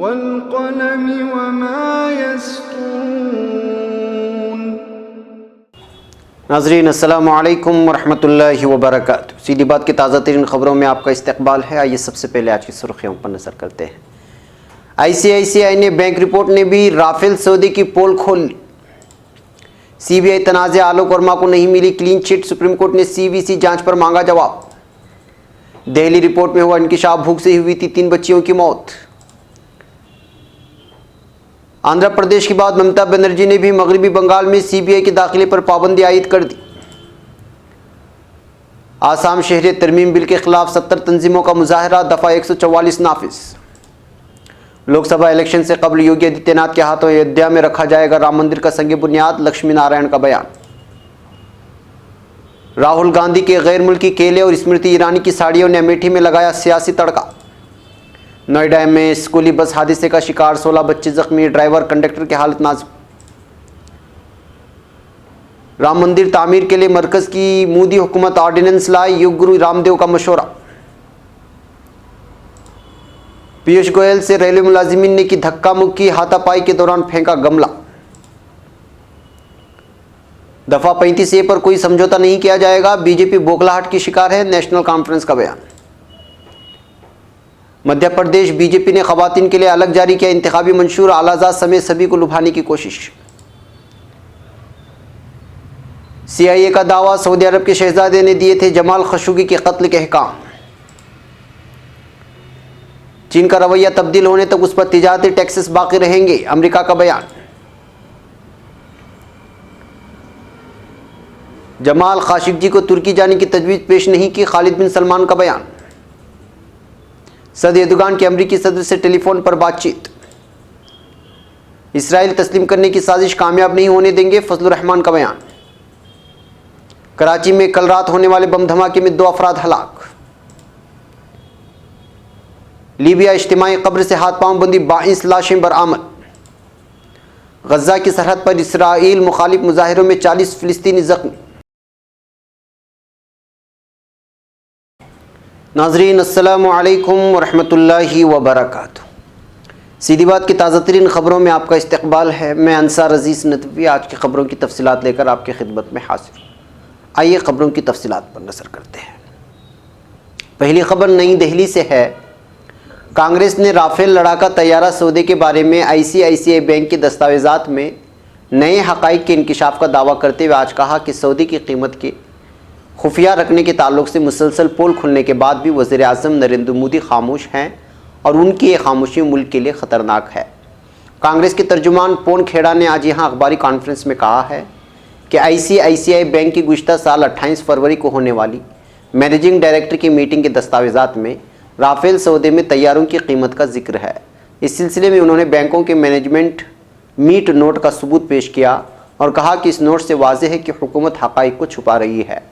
वल्क़लमि वमा यस्तुरून। नाज़रीन अस्सलामु अलैकुम वरहमतुल्लाहि वबरकातुहू। सीधी बात की ताज़ा तरीन खबरों में आपका इस्तकबाल है। आइए सबसे पहले आज की सुर्खियों पर नज़र करते हैं। ICICI ने बैंक रिपोर्ट ने भी राफेल सौदे की पोल खोल ली। CBI तनाज़े आलोक वर्मा को नहीं मिली क्लीन चिट, सुप्रीम कोर्ट ने CVC जांच पर मांगा जवाब। दिल्ली रिपोर्ट में हुआ इंकिशाफ, भूख से हुई थी 3 बच्चियों की मौत। आंध्र प्रदेश के बाद ममता बनर्जी ने भी मगरबी बंगाल में CBI के दाखिले पर पाबंदी आयद कर दी। आसाम शहरियत तरमीम बिल के खिलाफ 70 तंजीमों का मुजाहरा, दफा 144 नाफिज। लोकसभा इलेक्शन से कबल योगी आदित्यनाथ के हाथों अयोध्या में रखा जाएगा राम मंदिर का संग बुनियाद, लक्ष्मी नारायण का बयान। राहुल गांधी के गैर मुल्की केले और स्मृति ईरानी की साड़ियों ने अमेठी में लगाया सियासी तड़का। नोएडा में स्कूली बस हादसे का शिकार, 16 बच्चे जख्मी, ड्राइवर कंडक्टर की हालत नाजुक। राम मंदिर तामीर के लिए मरकज की मोदी हुकूमत ऑर्डिनेंस लाई, योग गुरु रामदेव का मशवरा। पीयूष गोयल से रेलवे मुलाजिमीन ने की धक्का मुक्की, हाथापाई के दौरान फेंका गमला। दफा 35A पर कोई समझौता नहीं किया जाएगा, बीजेपी बौखलाहट की शिकार है, नेशनल कॉन्फ्रेंस का बयान। मध्य प्रदेश बीजेपी ने खवातीन के लिए अलग जारी किया इंतखाबी मंशूर, आलाजाद समेत सभी को लुभाने की कोशिश। CIA का दावा, सऊदी अरब के शहजादे ने दिए थे जमाल खशोगी के कत्ल के अहकाम। चीन का रवैया तब्दील होने तक उस पर तिजारती टैक्सेस बाकी रहेंगे, अमेरिका का बयान। जमाल खाशिकजी को तुर्की जाने की तजवीज़ पेश नहीं की, खालिद बिन सलमान का बयान। सदर एर्दोगान की अमरीकी सदर से टेलीफोन पर बातचीत। इसराइल तस्लीम करने की साजिश कामयाब नहीं होने देंगे, फजलुर रहमान का बयान। कराची में कल रात होने वाले बम धमाके में 2 अफराद हलाक। लीबिया इज्तिमाई कब्र से हाथ पांव बंदी 22 लाशें बरामद। गजा की सरहद पर इसराइल मुखालिफ मुजाहिरों में 40 फिलिस्तीनी जख्मी। नाज़रीन अस्सलामु अलैकुम वरहमतुल्लाहि वबरकातुहू। सीधी बात की ताज़ा तरीन खबरों में आपका इस्तकबाल है। मैं अंसार अजीज़ नदवी आज की खबरों की तफसीलात लेकर आपकी खिदमत में हाजिर हूँ। आइए खबरों की तफसीलात पर नज़र करते हैं। पहली खबर नई दिल्ली से है। कांग्रेस ने राफेल लड़ाका तैयारा सौदे के बारे में ICICI बैंक के दस्तावेज़ात में नए हक़ाइक़ के इंकिशाफ का दावा करते हुए आज कहा कि सौदे की कीमत के खुफिया रखने के ताल्लुक से मुसलसल पोल खुलने के बाद भी वज़ीर आज़म नरेंद्र मोदी खामोश हैं और उनकी ये खामोशी मुल्क के लिए ख़तरनाक है। कांग्रेस के तर्जुमान पवन खेड़ा ने आज यहाँ अखबारी कॉन्फ्रेंस में कहा है कि ICICI बैंक की गुज़िश्ता साल 28 फरवरी को होने वाली मैनेजिंग डायरेक्टर की मीटिंग के दस्तावेज़ात में राफेल सौदे में तैयारों की कीमत का जिक्र है। इस सिलसिले में उन्होंने बैंकों के मैनेजमेंट मीट नोट का सबूत पेश किया और कहा कि इस नोट से वाज़ेह है कि हुकूमत हक़ाइक़ को छुपा रही है।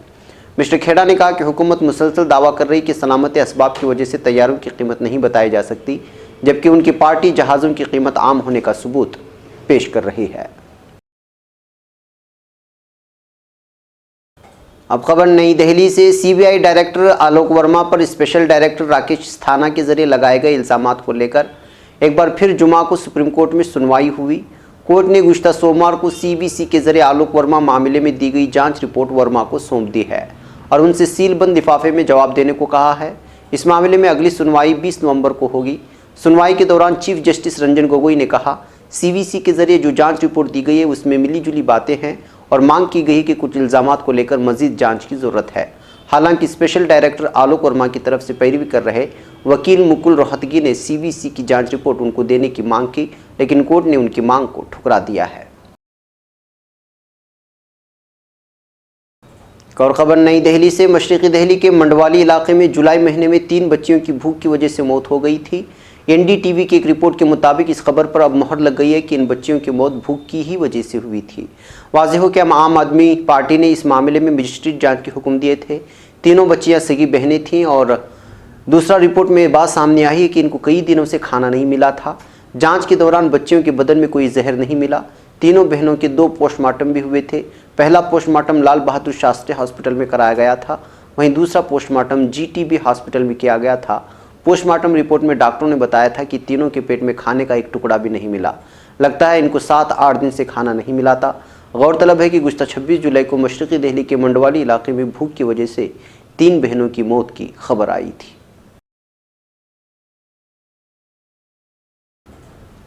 मिस्टर खेड़ा ने कहा कि हुकूमत मुसलसल दावा कर रही कि सलामत असबाब की वजह से तैयारों की कीमत नहीं बताई जा सकती, जबकि उनकी पार्टी जहाज़ों की कीमत आम होने का सबूत पेश कर रही है। अब खबर नई दिल्ली से। CBI डायरेक्टर आलोक वर्मा पर स्पेशल डायरेक्टर राकेश अस्थाना के जरिए लगाए गए इल्ज़ामात को लेकर एक बार फिर जुमा को सुप्रीम कोर्ट में सुनवाई हुई। कोर्ट ने गुज़िश्ता सोमवार को CBC के जरिए आलोक वर्मा मामले में दी गई जांच रिपोर्ट वर्मा को सौंप दी है और उनसे सीलबंद लिफाफे में जवाब देने को कहा है। इस मामले में अगली सुनवाई 20 नवंबर को होगी। सुनवाई के दौरान चीफ जस्टिस रंजन गोगोई ने कहा, CBC के जरिए जो जांच रिपोर्ट दी गई है उसमें मिली जुली बातें हैं और मांग की गई कि कुछ इल्ज़ामात को लेकर मज़ीद जांच की ज़रूरत है। हालांकि स्पेशल डायरेक्टर आलोक वर्मा की तरफ से पैरवी कर रहे वकील मुकुल रोहतगी ने CBC की जांच रिपोर्ट उनको देने की मांग की, लेकिन कोर्ट ने उनकी मांग को ठुकरा दिया है। और खबर नई दिल्ली से। मशरक़ी दिल्ली के मंडवाली इलाके में जुलाई महीने में 3 बच्चियों की भूख की वजह से मौत हो गई थी। NDTV की एक रिपोर्ट के मुताबिक इस खबर पर अब मोहर लग गई है कि इन बच्चियों की मौत भूख की ही वजह से हुई थी। वाज़ेह हो कि आम आदमी पार्टी ने इस मामले में मजिस्ट्रेट जांच के हुक्म दिए थे। तीनों बच्चियां सगी बहनें थीं और दूसरा रिपोर्ट में बात सामने आई है कि इनको कई दिनों से खाना नहीं मिला था। जांच के दौरान बच्चियों के बदन में कोई जहर नहीं मिला। तीनों बहनों के 2 पोस्टमार्टम भी हुए थे। पहला पोस्टमार्टम लाल बहादुर शास्त्री हॉस्पिटल में कराया गया था, वहीं दूसरा पोस्टमार्टम GTB हॉस्पिटल में किया गया था। पोस्टमार्टम रिपोर्ट में डॉक्टरों ने बताया था कि तीनों के पेट में खाने का एक टुकड़ा भी नहीं मिला। लगता है इनको 7-8 दिन से खाना नहीं मिला था। गौरतलब है कि गुज़श्ता 26 जुलाई को मशरक़ी दिल्ली के मंडवाली इलाके में भूख की वजह से 3 बहनों की मौत की खबर आई थी।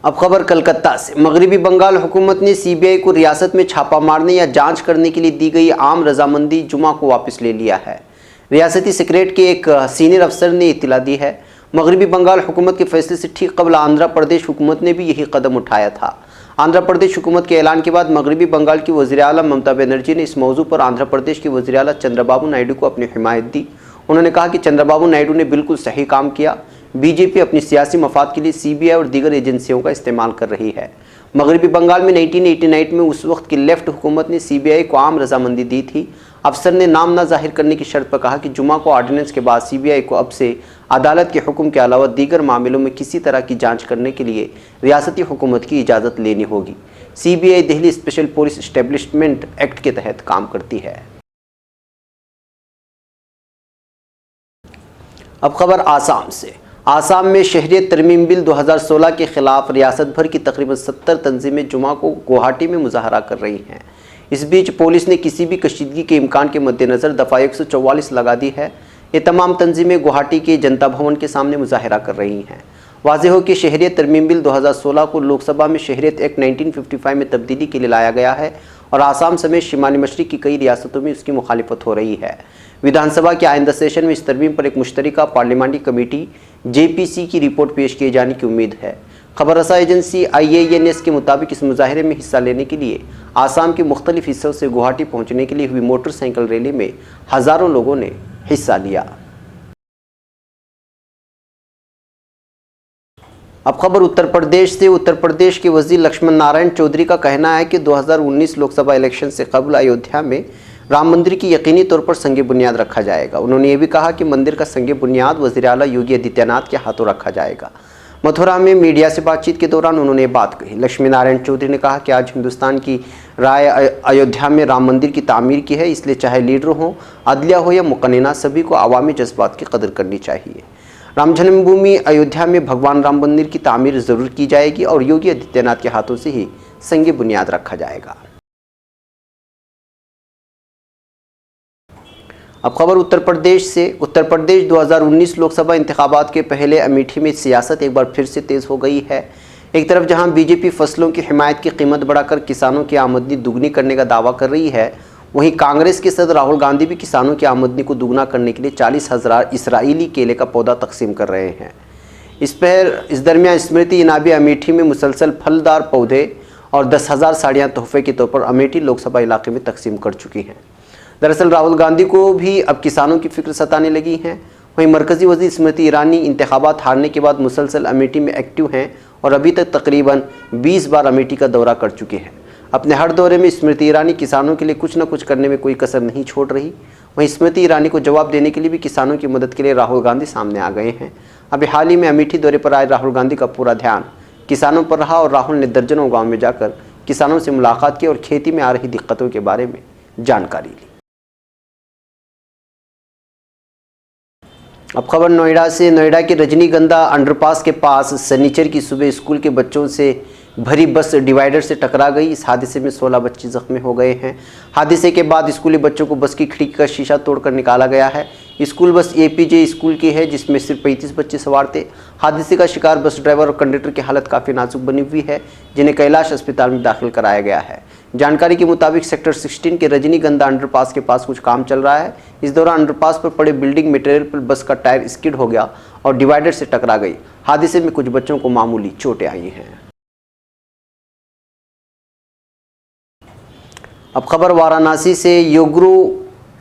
अब खबर कलकत्ता से। मगरबी बंगाल हुकूमत ने सीबीआई को रियासत में छापा मारने या जांच करने के लिए दी गई आम रजामंदी जुमा को वापस ले लिया है। रियासती सेक्रेटरीट के एक सीनियर अफसर ने इत्तला दी है। मगरबी बंगाल हुकूमत के फैसले से ठीक कबल आंध्र प्रदेश हुकूमत ने भी यही कदम उठाया था। आंध्र प्रदेश हुकूमत के ऐलान के बाद मगरबी बंगाल की वज़ीर आला ममता बनर्जी ने इस मौजू पर आंध्र प्रदेश के वज़ीर आला चंद्रबाबू नायडू को अपनी हिमायत दी। उन्होंने कहा कि चंद्रबाबू नायडू ने बिल्कुल सही काम किया। बीजेपी अपनी सियासी मफाद के लिए सीबीआई और दीगर एजेंसियों का इस्तेमाल कर रही है। मगरबी बंगाल में 1989 में उस वक्त की लेफ्ट हुकूमत ने सीबीआई को आम रजामंदी दी थी। अफसर ने नाम न जाहिर करने की शर्त पर कहा कि जुमा को ऑर्डिनेंस के बाद सीबीआई को अब से अदालत के हुक्म के अलावा दीगर मामलों में किसी तरह की जांच करने के लिए रियासती हुकूमत की इजाज़त लेनी होगी। CBI Delhi special police establishment act के तहत काम करती है। अब खबर आसाम से। आसाम में शहरियत तरमीम बिल 2016 के खिलाफ रियासत भर की तकरीबन 70 तंजीमें जुमा को गुवाहाटी में मुजाहरा कर रही हैं। इस बीच पुलिस ने किसी भी कशीदगी के इम्कान के मद्देनज़र दफ़ा 144 लगा दी है। ये तमाम तंजीमें गुवाहाटी के जनता भवन के सामने मुजाहरा कर रही हैं। वाज़ेह हो कि शहरियत तरमीम बिल 2016 को लोकसभा में शहरियत एक्ट 1955 में तब्दीली के लिए लाया गया है और आसाम समेत शिमाली मशरिक़ की कई रियासतों में उसकी मुखालिफत हो रही है। विधानसभा के आइंदा सेशन में इस तरमीम पर एक मुश्तरका पार्लियामानी कमेटी JPC की रिपोर्ट पेश किए जाने की उम्मीद है। खबर रसा एजेंसी IANS के मुताबिक इस मुजाहरे में हिस्सा लेने के लिए आसाम के मुख्तलिफ हिस्सों से गुवाहाटी पहुँचने के लिए हुई मोटरसाइकिल रैली में हज़ारों लोगों ने हिस्सा लिया। अब खबर उत्तर प्रदेश से। उत्तर प्रदेश के वज़ीर लक्ष्मण नारायण चौधरी का कहना है कि 2019 लोकसभा इलेक्शन से कबल अयोध्या में राम मंदिर की यकीनी तौर पर संग बुनियाद रखा जाएगा। उन्होंने ये भी कहा कि मंदिर का संग बुनियाद वज़ीर आला योगी आदित्यनाथ के हाथों रखा जाएगा। मथुरा में मीडिया से बातचीत के दौरान उन्होंने ये बात कही। लक्ष्मी नारायण चौधरी ने कहा कि आज हिंदुस्तान की राय अयोध्या में राम मंदिर की तामीर की है, इसलिए चाहे लीडर हो, अदलिया हो या मुक़न्निना, सभी को अवामी जज्बात की कदर करनी चाहिए। राम जन्मभूमि अयोध्या में भगवान राम मंदिर की तामीर ज़रूर की जाएगी और योगी आदित्यनाथ के हाथों से ही संग बुनियाद रखा जाएगा। अब खबर उत्तर प्रदेश से। उत्तर प्रदेश 2019 लोकसभा इंतखाबात के पहले अमेठी में सियासत एक बार फिर से तेज़ हो गई है। एक तरफ जहां बीजेपी फसलों की हिमायत की कीमत बढ़ाकर किसानों की आमदनी दुगनी करने का दावा कर रही है, वहीं कांग्रेस के सदर राहुल गांधी भी किसानों की आमदनी को दुगना करने के लिए 40,000 इसराइली केले का पौधा तकसीम कर रहे हैं। इस दरमियान स्मृति ईरानी अमेठी में मुसलसल फलदार पौधे और 10,000 साड़ियाँ तोहफे के तौर पर अमेठी लोकसभा इलाके में तकसीम कर चुकी हैं। दरअसल राहुल गांधी को भी अब किसानों की फिक्र सताने लगी है। वहीं मरकज़ी वज़ीर स्मृति ईरानी इंतखाबात हारने के बाद मुसलसल अमेठी में एक्टिव हैं और अभी तक तकरीबन 20 बार अमेठी का दौरा कर चुके हैं। अपने हर दौरे में स्मृति ईरानी किसानों के लिए कुछ न कुछ करने में कोई कसर नहीं छोड़ रही। वहीं स्मृति ईरानी को जवाब देने के लिए भी किसानों की मदद के लिए राहुल गांधी सामने आ गए हैं। अभी हाल ही में अमेठी दौरे पर आए राहुल गांधी का पूरा ध्यान किसानों पर रहा और राहुल ने दर्जनों गाँव में जाकर किसानों से मुलाकात की और खेती में आ रही दिक्कतों के बारे में जानकारी ली। अब खबर नोएडा से। नोएडा के रजनीगंधा अंडरपास के पास शनिचर की सुबह स्कूल के बच्चों से भरी बस डिवाइडर से टकरा गई। इस हादसे में 16 बच्चे जख्मी हो गए हैं। हादसे के बाद स्कूली बच्चों को बस की खिड़की का शीशा तोड़कर निकाला गया है। स्कूल बस APJ स्कूल की है, जिसमें सिर्फ 35 बच्चे सवार थे। हादसे का शिकार बस ड्राइवर और कंडक्टर की हालत काफ़ी नाजुक बनी हुई है, जिन्हें कैलाश अस्पताल में दाखिल कराया गया है। जानकारी के मुताबिक सेक्टर 16 के रजनीगंधा अंडरपास के पास कुछ काम चल रहा है। इस दौरान अंडरपास पर पड़े बिल्डिंग मटेरियल पर बस का टायर स्किड हो गया और डिवाइडर से टकरा गई। हादसे में कुछ बच्चों को मामूली चोटें आई हैं। अब खबर वाराणसी से। योगुरु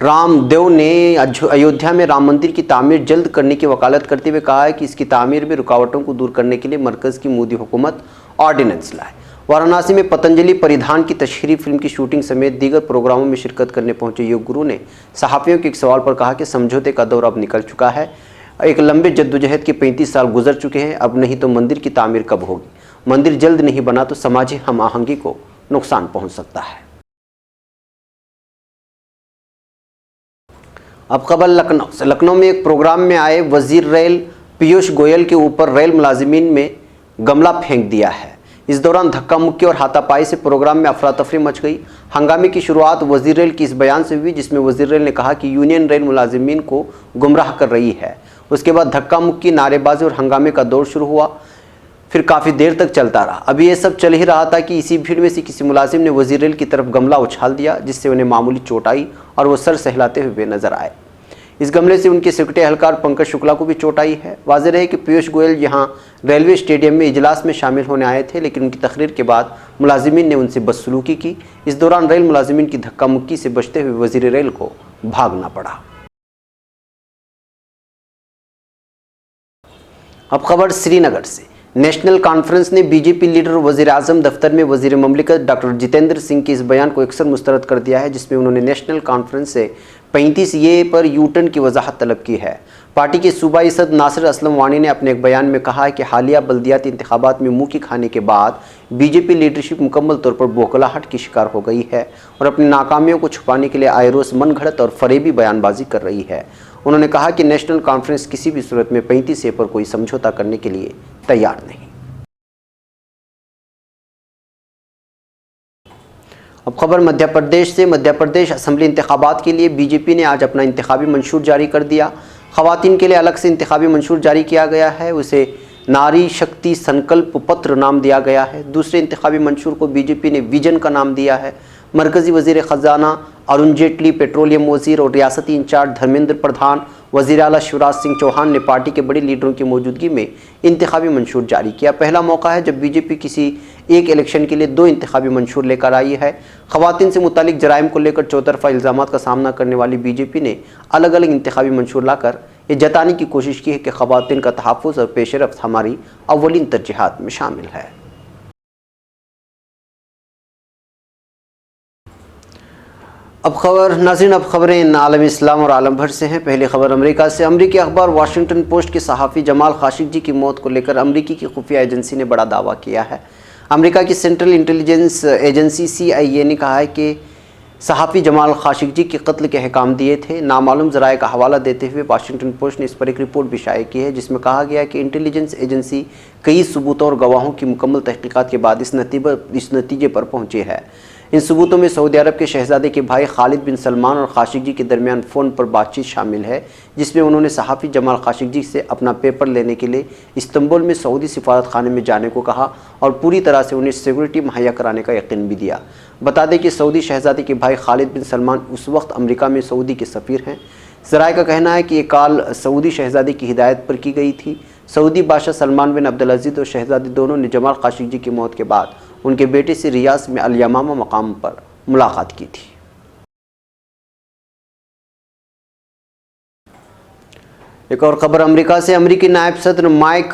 रामदेव ने अयोध्या में राम मंदिर की तामीर जल्द करने की वकालत करते हुए कहा है कि इसकी तामीर में रुकावटों को दूर करने के लिए मरकज़ की मोदी हुकूमत ऑर्डिनेंस लाए। वाराणसी में पतंजलि परिधान की तशहीरी फिल्म की शूटिंग समेत दीगर प्रोग्रामों में शिरकत करने पहुंचे योग गुरु ने सहाफ़ियों के एक सवाल पर कहा कि समझौते का दौर अब निकल चुका है। एक लंबे जद्दोजहद के 35 साल गुजर चुके हैं। अब नहीं तो मंदिर की तामीर कब होगी? मंदिर जल्द नहीं बना तो समाजी हम आहंगी को नुकसान पहुंच सकता है। अब खबर लखनऊ से। लखनऊ में एक प्रोग्राम में आए वजीर रेल पीयूष गोयल के ऊपर रेल मुलाजिमीन में गमला फेंक दिया है। इस दौरान धक्का मुक्की और हाथापाई से प्रोग्राम में अफरा तफरी मच गई। हंगामे की शुरुआत वजीर रेल की इस बयान से हुई, जिसमें वजीर रेल ने कहा कि यूनियन रेल मुलाजिमीन को गुमराह कर रही है। उसके बाद धक्का मुक्की, नारेबाजी और हंगामे का दौर शुरू हुआ, फिर काफ़ी देर तक चलता रहा। अभी ये सब चल ही रहा था कि इसी भीड़ में से किसी मुलाजिम ने वजीर रेल की तरफ गमला उछाल दिया, जिससे उन्हें मामूली चोट आई और वो सर सहलाते हुए नजर आए। इस गमले से उनके सेक्रेटरी एहलकार पंकज शुक्ला को भी चोट आई है। वाज़ेह है कि पीयूष गोयल यहाँ रेलवे स्टेडियम में इजलास में शामिल होने आए थे, लेकिन उनकी तकरीर के बाद मुलाजिमीन ने उनसे बदसलूकी की। इस दौरान रेल मुलाजिमीन की धक्का मुक्की से बचते हुए वजीर रेल को भागना पड़ा। अब खबर श्रीनगर से। नेशनल कॉन्फ्रेंस ने बीजेपी लीडर वजीर आजम दफ्तर में वजीर ममलिकत डॉक्टर जितेंद्र सिंह के इस बयान को अक्सर मुस्तरद कर दिया है, जिसमें उन्होंने नेशनल कॉन्फ्रेंस से 35A पर यूटर्न की वजाहत तलब की है। पार्टी के सूबाई सदर नासिर असलम वानी ने अपने एक बयान में कहा है कि हालिया बल्दियाती इंतखाबात में मुंह की खाने के बाद बीजेपी लीडरशिप मुकम्मल तौर पर बौखलाहट की शिकार हो गई है और अपनी नाकामियों को छुपाने के लिए आए रोज़ मनगढ़ंत और फरेबी बयानबाजी कर रही है। उन्होंने कहा कि नेशनल कॉन्फ्रेंस किसी भी सूरत में 35A पर कोई समझौता करने के लिए तैयार नहीं। अब खबर मध्य प्रदेश से। मध्य प्रदेश असेंबली इंतखाबात के लिए बीजेपी ने आज अपना इंतखाबी मंशूर जारी कर दिया। ख़वातीन के लिए अलग से इंतखाबी मंशूर जारी किया गया है, उसे नारी शक्ति संकल्प पत्र नाम दिया गया है। दूसरे इंतखाबी मंशूर को बीजेपी ने विजन का नाम दिया है। मरकज़ी वज़ीर ख़जाना अरुण जेटली, पेट्रोलियम वज़ीर और रियासती इंचार्ज धर्मेंद्र प्रधान, वज़ीर आला शिवराज सिंह चौहान ने पार्टी के बड़े लीडरों की मौजूदगी में इंतखाबी मंशूर जारी किया। पहला मौका है जब बीजेपी किसी एक इलेक्शन के लिए 2 इंतखाबी मंशूर लेकर आई है। ख़वातीन से मुतालिक जराइम को लेकर चौतरफा इल्ज़ामात का सामना करने वाली बीजेपी ने अलग अलग इंतखाबी मंशूर लाकर ये जताने की कोशिश की है कि ख़वातीन का तहफ़्फ़ुज़ और पेशरफ्त हमारी अव्वलीन तरजीहात में शामिल है। अब खबरें आलम इस्लाम और आलम भर से हैं। पहली खबर अमेरिका से। अमेरिकी अखबार वाशिंगटन पोस्ट के सहाफ़ी जमाल खाशिक़जी की मौत को लेकर अमेरिकी की खुफिया एजेंसी ने बड़ा दावा किया है। अमेरिका की सेंट्रल इंटेलिजेंस एजेंसी CIA ने कहा है कि सहाफ़ी जमाल खाशिक़जी के कत्ल के अहकाम दिए थे। नामालूम ज़राए का हवाला देते हुए वाशिंगटन पोस्ट ने इस पर एक रिपोर्ट भी शाये की है, जिसमें कहा गया है कि इंटेलिजेंस एजेंसी कई सबूतों और गवाहों की मुकम्मल तहक़ीक़ात के बाद इस नतीजे पर पहुँची है। इन सबूतों में सऊदी अरब के शहज़ादे के भाई खालिद बिन सलमान और खाशिक़जी के दरमियान फ़ोन पर बातचीत शामिल है, जिसमें उन्होंने सहाफ़ी जमाल खाशिक़जी से अपना पेपर लेने के लिए इस्तांबुल में सऊदी सिफारत खाने में जाने को कहा और पूरी तरह से उन्हें सिक्योरिटी मुहैया कराने का यकीन भी दिया। बता दें कि सऊदी शहज़ादे के भाई खालिद बिन सलमान उस वक्त अमेरिका में सऊदी के सफ़ीर हैं। ज़राए का कहना है कि ये कॉल सऊदी शहज़ादे की हिदायत पर की गई थी। सऊदी बादशाह सलमान बिन अब्दुल अज़ीज़ और शहज़ादी दोनों ने जमाल खाशिक़जी की मौत के बाद उनके बेटे से रियाद में अल यमामा मकाम पर मुलाकात की थी। एक और ख़बर अमेरिका से। अमेरिकी नायब सदर माइक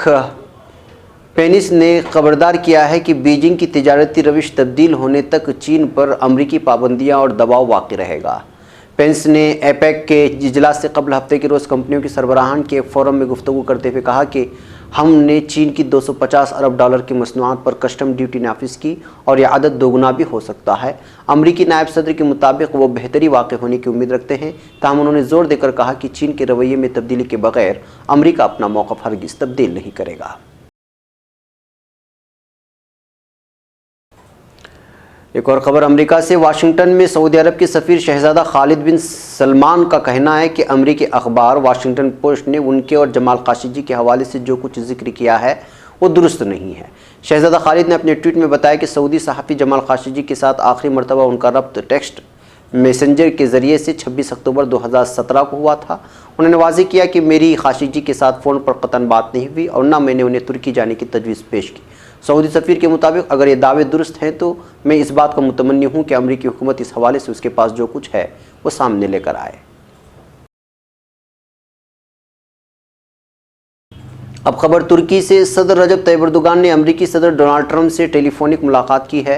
पेनिस ने खबरदार किया है कि बीजिंग की तिजारती रविश तब्दील होने तक चीन पर अमेरिकी पाबंदियां और दबाव वाक़ई रहेगा। पेंस ने एपेक के इजलास से कबल हफ्ते के रोज़ कंपनियों के सरबराहान के एक फोरम में गुफ्तगू करते हुए कहा कि हमने चीन की $250 अरब की मसनूआत पर कस्टम ड्यूटी नाफिज की और यह आदत दोगुना भी हो सकता है। अमरीकी नायब सदर के मुताबिक वो बेहतरी वाक़ई होने की उम्मीद रखते हैं, ताहम उन्होंने ज़ोर देकर कहा कि चीन के रवैये में तब्दीली के बगैर अमरीका अपना मौक़िफ़ हरगिज़ तब्दील नहीं करेगा। एक और ख़बर अमेरिका से। वाशिंगटन में सऊदी अरब के सफ़ीर शहज़ादा खालिद बिन सलमान का कहना है कि अमेरिकी अखबार वाशिंगटन पोस्ट ने उनके और जमाल खाशिक़जी के हवाले से जो कुछ जिक्र किया है वो दुरुस्त नहीं है। शहज़ादा खालिद ने अपने ट्वीट में बताया कि सऊदी सहाफ़ी जमाल खाशिक़जी के साथ आखिरी मरतबा उनका रब्त टेक्स्ट मैसेंजर के ज़रिए से 26 अक्टूबर 2017 को हुआ था। उन्होंने वाज़ेह किया कि मेरी खाशिक़जी के साथ फ़ोन पर क़तन बात नहीं हुई और न मैंने उन्हें तुर्की जाने की तजवीज़ पेश की। सऊदी सफ़ीर के मुताबिक अगर ये दावे दुरुस्त हैं तो मैं इस बात का मुतमन्नी हूँ कि अमरीकी हुकूमत इस हवाले से उसके पास जो कुछ है वो सामने लेकर आए। अब खबर तुर्की से। सदर रजब तैयब एर्दोगान ने अमरीकी सदर डोनाल्ड ट्रंप से टेलीफोनिक मुलाकात की है।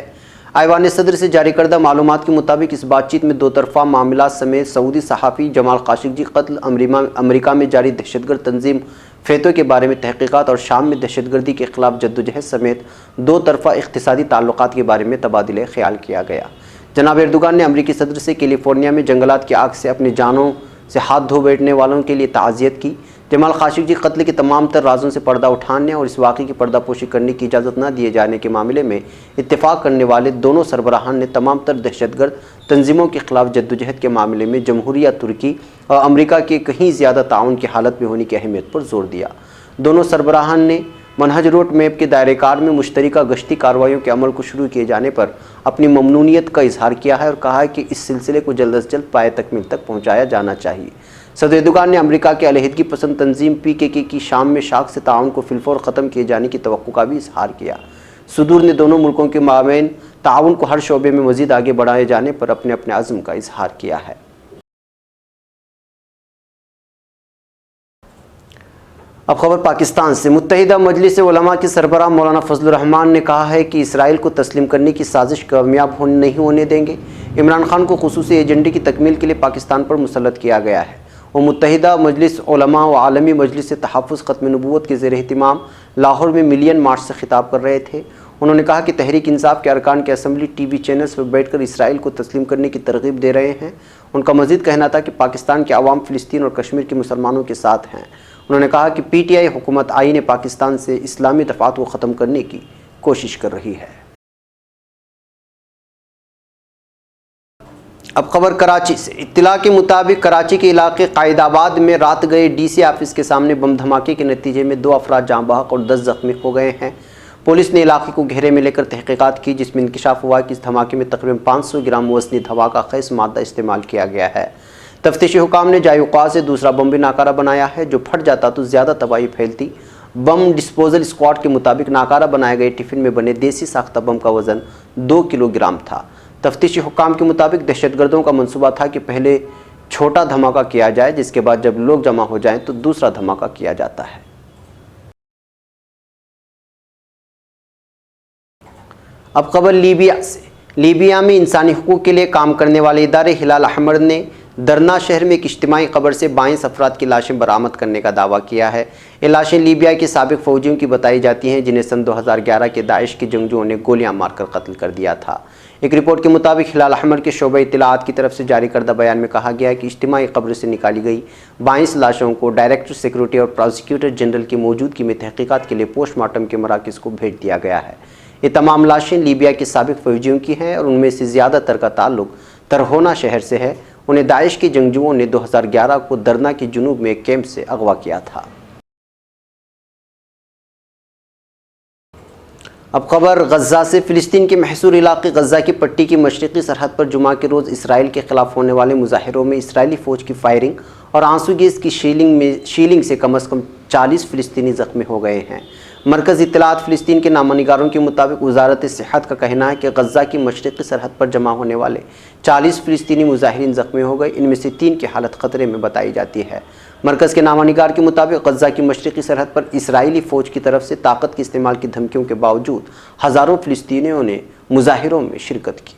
ऐवान सदर से जारी करदा मालूमात के मुताबिक इस बातचीत में दो तरफ़ा मामला समेत सऊदी सहाफ़ी जमाल खाशिक़जी कत्ल, अमरीका में जारी दहशतगर्द तंजीम फ़ेतो के बारे में तहक़ीक़ात और शाम में दहशतगर्दी के ख़िलाफ़ जद्दोजहद समेत दो तरफ़ा इक़्तिसादी ताल्लुक़ात के बारे में तबादिले ख़याल किया गया। जनाब एर्दोगान ने अमरीकी सदर से कैलिफोर्निया में जंगलात की आग से अपनी जानों से हाथ धो बैठने वालों के लिए ताज़ियत की। जमाल खाशोगी कत्ल के तमाम तर राजों से पर्दा उठाने और इस वाक़े की पर्दापोशी करने की इजाज़त न दिए जाने के मामले में इत्तेफाक करने वाले दोनों सरबराहान ने तमाम तर दहशतगर्द तंजीमों के खिलाफ जद्दोजहद के मामले में जमहूरिया तुर्की और अमरीका के कहीं ज़्यादा ताउन की हालत में होने की अहमियत पर जोर दिया। दोनों सरबराहान ने मनहज रोड मैप के दायरेकार में मुश्तरका गश्ती कार्रवाइयों के अमल को शुरू किए जाने पर अपनी ममनूनियत का इजहार किया है और कहा है कि इस सिलसिले को जल्द अज जल्द पाए तकमील तक पहुँचाया जाना चाहिए। सदर एर्दोगान ने अमरीका के अलहदगी पसंद तंजीम PKK की शाम में शाख से ताउन को फिलफौर ख़त्म किए जाने की तवक्को का भी इजहार किया। सुदूर ने दोनों मुल्कों के माबैन ताउन को हर शोबे में मज़ीद आगे बढ़ाए जाने पर अपने अपने अज़्म का इजहार किया है। अब खबर पाकिस्तान से। मुत्तहिदा मजलिस उलमा के सरबराह मौलाना फजलुर रहमान ने कहा है कि इसराइल को तस्लीम करने की साजिश कामयाब नहीं होने देंगे। इमरान खान को खुसूसी एजेंडे की तकमील के लिए पाकिस्तान पर मुसल्लत किया गया है। वो मुत्तहिदा मजलिस उलमा व आलमी मजलिस तहफ़्फ़ुज़ ख़त्म नबूवत के ज़ेर एहतिमाम लाहौर में मिलियन मार्च से खिताब कर रहे थे। उन्होंने कहा कि तहरीक इंसाफ के अरकान के असम्बली TV चैनल्स पर बैठकर इसराइल को तस्लीम करने की तरगीब दे रहे हैं। उनका मज़ीद कहना था कि पाकिस्तान के अवाम फ़िलिस्तीन और कश्मीर के मुसलमानों के साथ हैं। उन्होंने कहा कि PTI हुकूमत आईन पाकिस्तान से इस्लामी दफ़ात को ख़त्म करने की कोशिश कर रही है। अब खबर कराची से। इत्तला के मुताबिक कराची के इलाके कायदाबाद में रात गए DC ऑफिस के सामने बम धमाके के नतीजे में 2 अफराद जाँ बहक और 10 ज़ख्मी हो गए हैं। पुलिस ने इलाके को घेरे में लेकर तहकीकात की, जिसमें इंकशाफ हुआ कि इस धमाके में तकरीबन 500 ग्राम वज़नी दवा का खैस मादा इस्तेमाल किया गया है। तफ्तीशी हुकाम ने जायका से दूसरा बम भी नाकारा बनाया है, जो फट जाता तो ज़्यादा तबाही फैलती। बम डिस्पोजल स्क्वाड के मुताबिक नाकारा बनाए गए टिफ़िन में बने देसी साख्ता बम का वज़न 2 किलोग्राम था। तफ्तीशी हुकाम के मुताबिक दहशतगर्दों का मंसूबा था कि पहले छोटा धमाका किया जाए, जिसके बाद जब लोग जमा हो जाएं तो दूसरा धमाका किया जाता है। अब खबर लीबिया से। लीबिया में इंसानी हुकूक के लिए काम करने वाले इदारे हिलाल अहमर ने दरना शहर में एक इज्तिमाई कब्र से 22 अफराद की लाशें बरामद करने का दावा किया है। ये लाशें लीबिया के साबिक फ़ौजियों की बताई जाती हैं, जिन्हें सन 2011 के दाइश के जंगजुओं ने गोलियां मारकर कत्ल कर दिया था। एक रिपोर्ट के मुताबिक हिलाल अहमर के शोबे इत्तलाआत की तरफ से जारी करदा बयान में कहा गया है कि इज्तिमाई कब्र से निकाली गई 22 लाशों को डायरेक्टर सिक्योरिटी और प्रोसिक्यूटर जनरल की मौजूदगी में तहकीकात के लिए पोस्टमार्टम के मराकज़ को भेज दिया गया है। ये तमाम लाशें लीबिया के साबिक फ़ौजियों की हैं और उनमें से ज़्यादातर का ताल्लुक तरहोना शहर से है। उन्हें दाइश के जंगजुओं ने 2011 को दरना के जुनूब में एक कैंप से अगवा किया था। अब खबर गज़ा से। फ़िलिस्तीन के महसूर इलाके गज़ा की पट्टी की मशरक़ी सरहद पर जुमा के रोज़ इसराइल के ख़िलाफ़ होने वाले मुजाहिरों में इसराइली फ़ौज की फायरिंग और आंसू गैस की शीलिंग से कम 40 फ़िलिस्तीनी ज़ख्मी हो गए हैं। मरकज़ी इत्तलाआत फ़िलिस्तीन के नामनिगारों के मुताबिक वज़ारत सेहत का कहना है कि गज़ा की मशरक़ी सरहद पर जमा होने वाले 40 फ़िलिस्तीनी मुजाहिरीन ज़ख्मी हो गए। इनमें से 3 की हालत ख़तरे में बताई जाती है। मरकज़ के नामनिगार के मुताबिक गज़ा की मशरक़ी सरहद पर इसराइली फ़ौज की तरफ से ताकत के इस्तेमाल की धमकियों के बावजूद हज़ारों फ़िलिस्तीनियों ने मुजाहिरों में शिरकत की।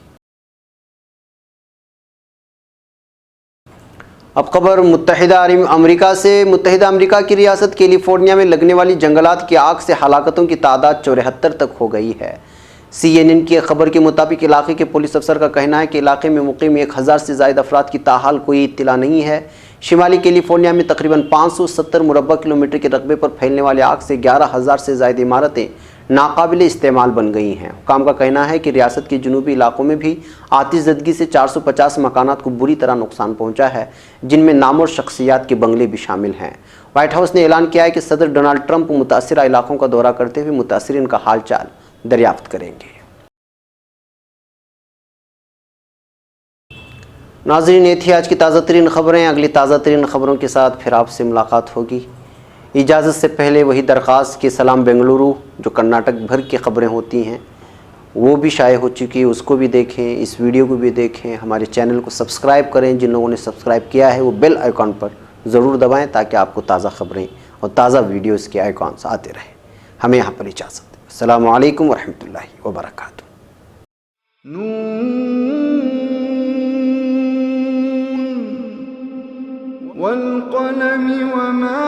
अब खबर मुत्तहिदा अमरीका से। मुत्तहिदा अमरीका की रियासत कैलिफोर्निया में लगने वाली जंगलात की आग से हलाकतों की तादाद 74 तक हो गई है। CNN की खबर के मुताबिक इलाके के पुलिस अफसर का कहना है कि इलाके में मुकीम 1000 से ज़ायद अफराद की ताहाल कोई इत्तला नहीं है। शिमाली कैलिफोर्निया में तकरीबन 570 मुरब्बा किलोमीटर के रकबे पर फैलने वाले आग से 11,000 से ज़ायद इमारतें नाकाबिल इस्तेमाल बन गई हैं। हुकाम का कहना है कि रियासत के जनूबी इलाकों में भी आतिशज़दगी से 450 मकानात को बुरी तरह नुकसान पहुंचा है, जिनमें नामवर शख्सियात के बंगले भी शामिल हैं। व्हाइट हाउस ने ऐलान किया है कि सदर डोनाल्ड ट्रंप मुतासिरा इलाकों का दौरा करते हुए मुतासिरीन का हाल चाल दरियाफ्त करेंगे। नाज़रीन, ये थी आज की ताज़ा तरीन खबरें। अगली ताज़ा तरीन खबरों के साथ फिर आपसे मुलाकात होगी। इजाज़त से पहले वही दरख्वास्त कि सलाम बेंगलुरु जो कर्नाटक भर की ख़बरें होती हैं वो भी शाये हो चुकी है, उसको भी देखें, इस वीडियो को भी देखें, हमारे चैनल को सब्सक्राइब करें। जिन लोगों ने सब्सक्राइब किया है वो बेल आइकॉन पर ज़रूर दबाएं ताकि आपको ताज़ा ख़बरें और ताज़ा वीडियोज़ के आइकॉन्स आते रहें। हमें यहाँ पर इजाज़त। अस्सलामु अलैकुम वरहमतुल्लाहि वबरकातुहू। वल क़लम वमा